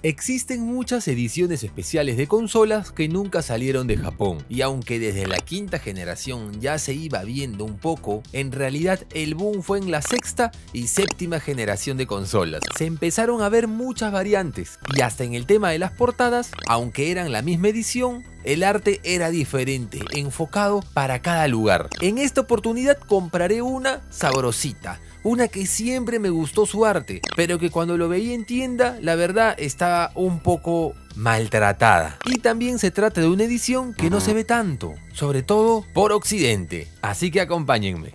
Existen muchas ediciones especiales de consolas que nunca salieron de Japón, y aunque desde la quinta generación ya se iba viendo un poco, en realidad el boom fue en la sexta y séptima generación de consolas. Se empezaron a ver muchas variantes, y hasta en el tema de las portadas, aunque eran la misma edición, el arte era diferente, enfocado para cada lugar. En esta oportunidad compraré una sabrosita, una que siempre me gustó su arte, pero que cuando lo veía en tienda, la verdad estaba un poco maltratada. Y también se trata de una edición que no se ve tanto, sobre todo por Occidente, así que acompáñenme.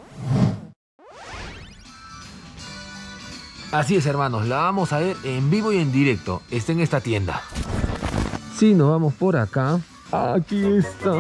Así es, hermanos, la vamos a ver en vivo y en directo, está en esta tienda. Sí, nos vamos por acá. Aquí está,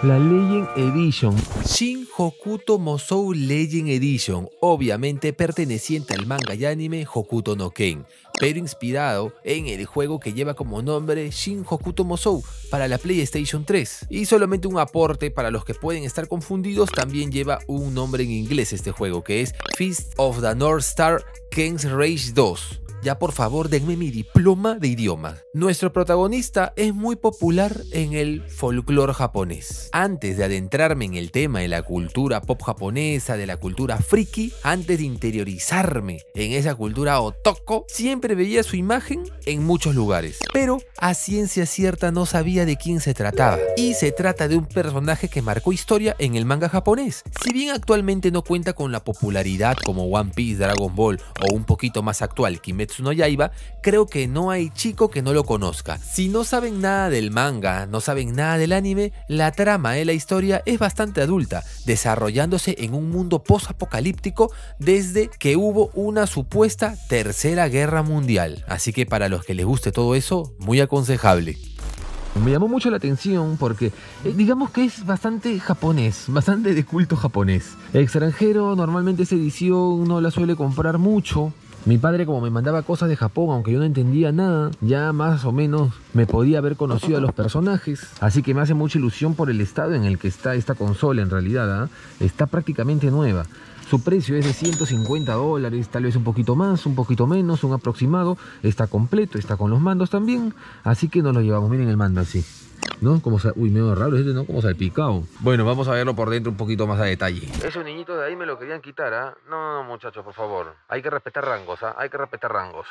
la Legend Edition. Shin Hokuto Mosou Legend Edition, obviamente perteneciente al manga y anime Hokuto no Ken, pero inspirado en el juego que lleva como nombre Shin Hokuto Mosou para la PlayStation 3. Y solamente un aporte para los que pueden estar confundidos, también lleva un nombre en inglés este juego, que es Fist of the North Star Ken's Rage 2. Ya por favor denme mi diploma de idioma. Nuestro protagonista es muy popular en el folclore japonés. Antes de adentrarme en el tema de la cultura pop japonesa, de la cultura friki, antes de interiorizarme en esa cultura otoko, siempre veía su imagen en muchos lugares. Pero a ciencia cierta no sabía de quién se trataba. Y se trata de un personaje que marcó historia en el manga japonés. Si bien actualmente no cuenta con la popularidad como One Piece, Dragon Ball o un poquito más actual Kimetsu no Yaiba, creo que no hay chico que no lo conozca. Si no saben nada del manga, no saben nada del anime, la trama de la historia es bastante adulta, desarrollándose en un mundo post-apocalíptico desde que hubo una supuesta tercera guerra mundial. Así que para los que les guste todo eso, muy aconsejable. Me llamó mucho la atención porque digamos que es bastante japonés, bastante de culto japonés. El extranjero normalmente esa edición no la suele comprar mucho. Mi padre, como me mandaba cosas de Japón, aunque yo no entendía nada, ya más o menos me podía haber conocido a los personajes. Así que me hace mucha ilusión por el estado en el que está esta consola en realidad, ¿eh? Está prácticamente nueva. Su precio es de $150, tal vez un poquito más, un poquito menos, un aproximado. Está completo, está con los mandos también. Así que nos lo llevamos. Miren el mando así, ¿no? Como uy, medio raro este, ¿no? Como salpicado. Bueno, vamos a verlo por dentro un poquito más a detalle. Esos niñitos de ahí me lo querían quitar, ¿ah? No, muchachos, por favor. Hay que respetar rangos, ¿ah? Hay que respetar rangos.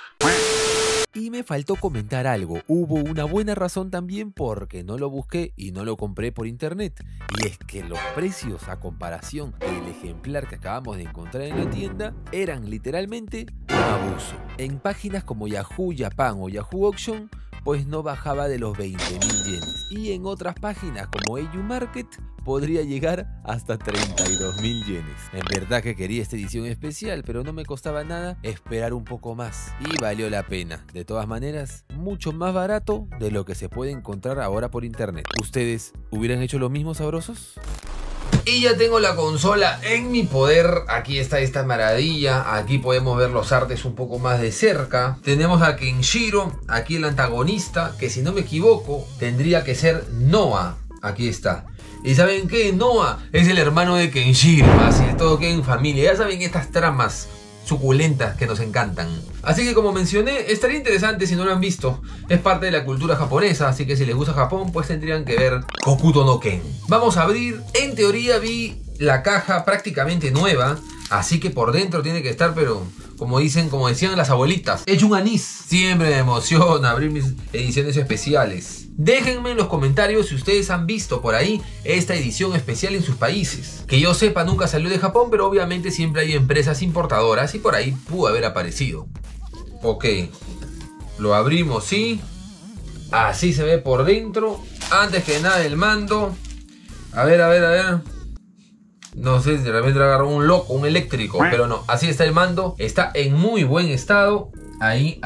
Y me faltó comentar algo. Hubo una buena razón también porque no lo busqué y no lo compré por internet. Y es que los precios a comparación del ejemplar que acabamos de encontrar en la tienda eran literalmente un abuso. En páginas como Yahoo Japan o Yahoo Auction, pues no bajaba de los 20.000 yenes. Y en otras páginas como EU Market podría llegar hasta 32.000 yenes. En verdad que quería esta edición especial, pero no me costaba nada esperar un poco más. Y valió la pena. De todas maneras, mucho más barato de lo que se puede encontrar ahora por internet. ¿Ustedes hubieran hecho lo mismo, sabrosos? Y ya tengo la consola en mi poder. Aquí está esta maravilla. Aquí podemos ver los artes un poco más de cerca. Tenemos a Kenshiro, aquí el antagonista, que si no me equivoco tendría que ser Noah. Aquí está. ¿Y saben qué? Noah es el hermano de Kenshiro. Así es, todo queda en familia. Ya saben estas tramas suculentas que nos encantan. Así que, como mencioné, estaría interesante si no lo han visto. Es parte de la cultura japonesa, así que si les gusta Japón, pues tendrían que ver Hokuto no Ken. Vamos a abrir. En teoría vi la caja prácticamente nueva, así que por dentro tiene que estar, pero como decían las abuelitas, hecho un anís. Siempre me emociona abrir mis ediciones especiales. Déjenme en los comentarios si ustedes han visto por ahí esta edición especial en sus países. Que yo sepa nunca salió de Japón, pero obviamente siempre hay empresas importadoras y por ahí pudo haber aparecido. Ok, lo abrimos, sí. Así se ve por dentro. Antes que nada el mando. A ver. No sé si de repente agarró un loco, un eléctrico, pero no, así está el mando. Está en muy buen estado. Ahí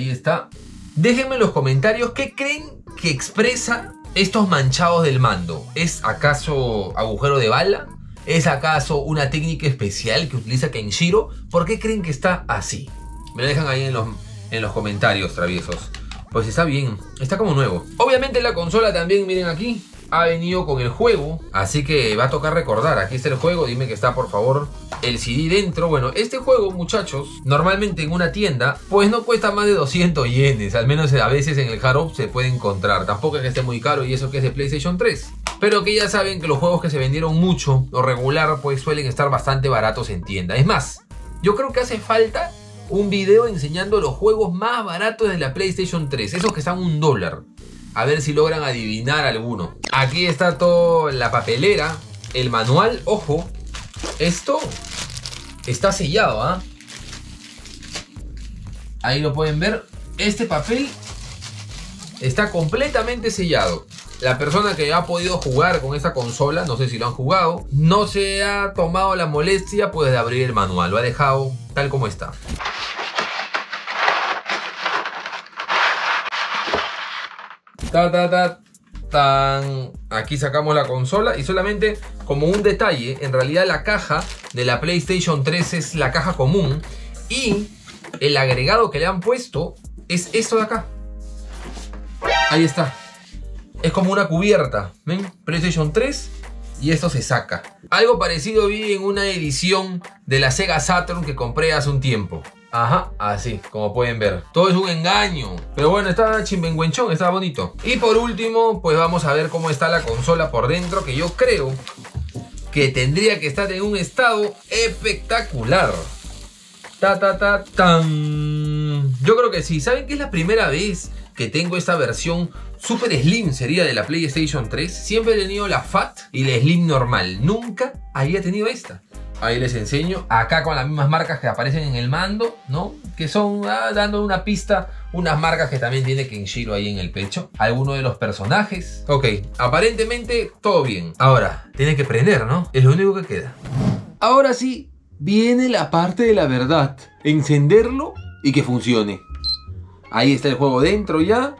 está. Déjenme en los comentarios qué creen que expresa estos manchados del mando. ¿Es acaso agujero de bala? ¿Es acaso una técnica especial que utiliza Kenshiro? ¿Por qué creen que está así? Me lo dejan ahí en los comentarios, traviesos. Pues está bien, está como nuevo. Obviamente la consola también, miren aquí. ha venido con el juego, así que va a tocar recordar. Aquí está el juego, dime que está por favor el CD dentro. Bueno, este juego, muchachos, normalmente en una tienda pues no cuesta más de 200 yenes, al menos a veces en el Hard se puede encontrar. Tampoco es que esté muy caro, y eso que es de PlayStation 3. Pero que ya saben que los juegos que se vendieron mucho o regular pues suelen estar bastante baratos en tienda. Es más, yo creo que hace falta un video enseñando los juegos más baratos de la PlayStation 3, esos que están $1. A ver si logran adivinar alguno. Aquí está toda la papelera, el manual. Ojo, esto está sellado, ¿ah? Ahí lo pueden ver. Este papel está completamente sellado. La persona que ha podido jugar con esta consola, no sé si lo han jugado, no se ha tomado la molestia pues de abrir el manual. Lo ha dejado tal como está. Tan. Aquí sacamos la consola y solamente como un detalle, en realidad la caja de la PlayStation 3 es la caja común y el agregado que le han puesto es esto de acá. Ahí está. Es como una cubierta, ¿ven? PlayStation 3 y esto se saca. Algo parecido vi en una edición de la Sega Saturn que compré hace un tiempo. Ajá, así, como pueden ver. Todo es un engaño. Pero bueno, está chimbenguenchón, está bonito. Y por último, pues vamos a ver cómo está la consola por dentro, que yo creo que tendría que estar en un estado espectacular. Tan. Yo creo que sí. ¿Saben que es la primera vez que tengo esta versión super slim? Sería de la PlayStation 3. Siempre he tenido la Fat y la Slim normal. Nunca había tenido esta. Ahí les enseño, acá con las mismas marcas que aparecen en el mando, ¿no? Que son, dando una pista, unas marcas que también tiene Kenshiro ahí en el pecho. Algunos de los personajes. Ok, aparentemente todo bien. Ahora, tiene que prender, ¿no? Es lo único que queda. Ahora sí, viene la parte de la verdad. Encenderlo y que funcione. Ahí está el juego dentro ya.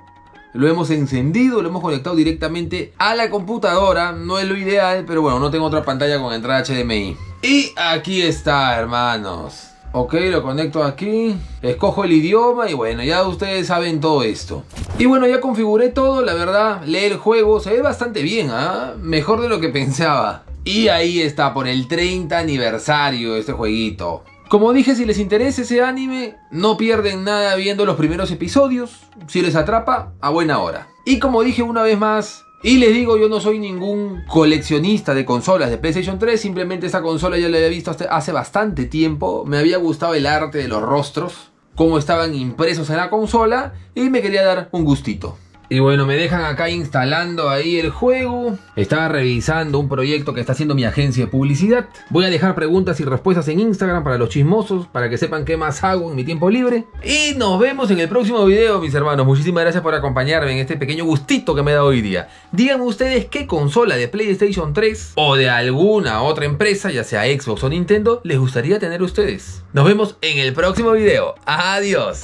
Lo hemos encendido, lo hemos conectado directamente a la computadora. No es lo ideal, pero bueno, no tengo otra pantalla con entrada HDMI. Y aquí está, hermanos. Ok, lo conecto aquí. Escojo el idioma y bueno, ya ustedes saben todo esto. Y bueno, ya configuré todo, la verdad. Lee el juego, se ve bastante bien, ¿ah? Mejor de lo que pensaba. Y ahí está, por el 30 aniversario este jueguito. Como dije, si les interesa ese anime, no pierden nada viendo los primeros episodios. Si les atrapa, a buena hora. Y como dije una vez más, y les digo, yo no soy ningún coleccionista de consolas de PlayStation 3. Simplemente esta consola ya la había visto hace bastante tiempo. Me había gustado el arte de los rostros, cómo estaban impresos en la consola, y me quería dar un gustito. Y bueno, me dejan acá instalando ahí el juego. Estaba revisando un proyecto que está haciendo mi agencia de publicidad. Voy a dejar preguntas y respuestas en Instagram para los chismosos, para que sepan qué más hago en mi tiempo libre. Y nos vemos en el próximo video, mis hermanos. Muchísimas gracias por acompañarme en este pequeño gustito que me da hoy día. Díganme ustedes qué consola de PlayStation 3 o de alguna otra empresa, ya sea Xbox o Nintendo, les gustaría tener ustedes. Nos vemos en el próximo video. Adiós.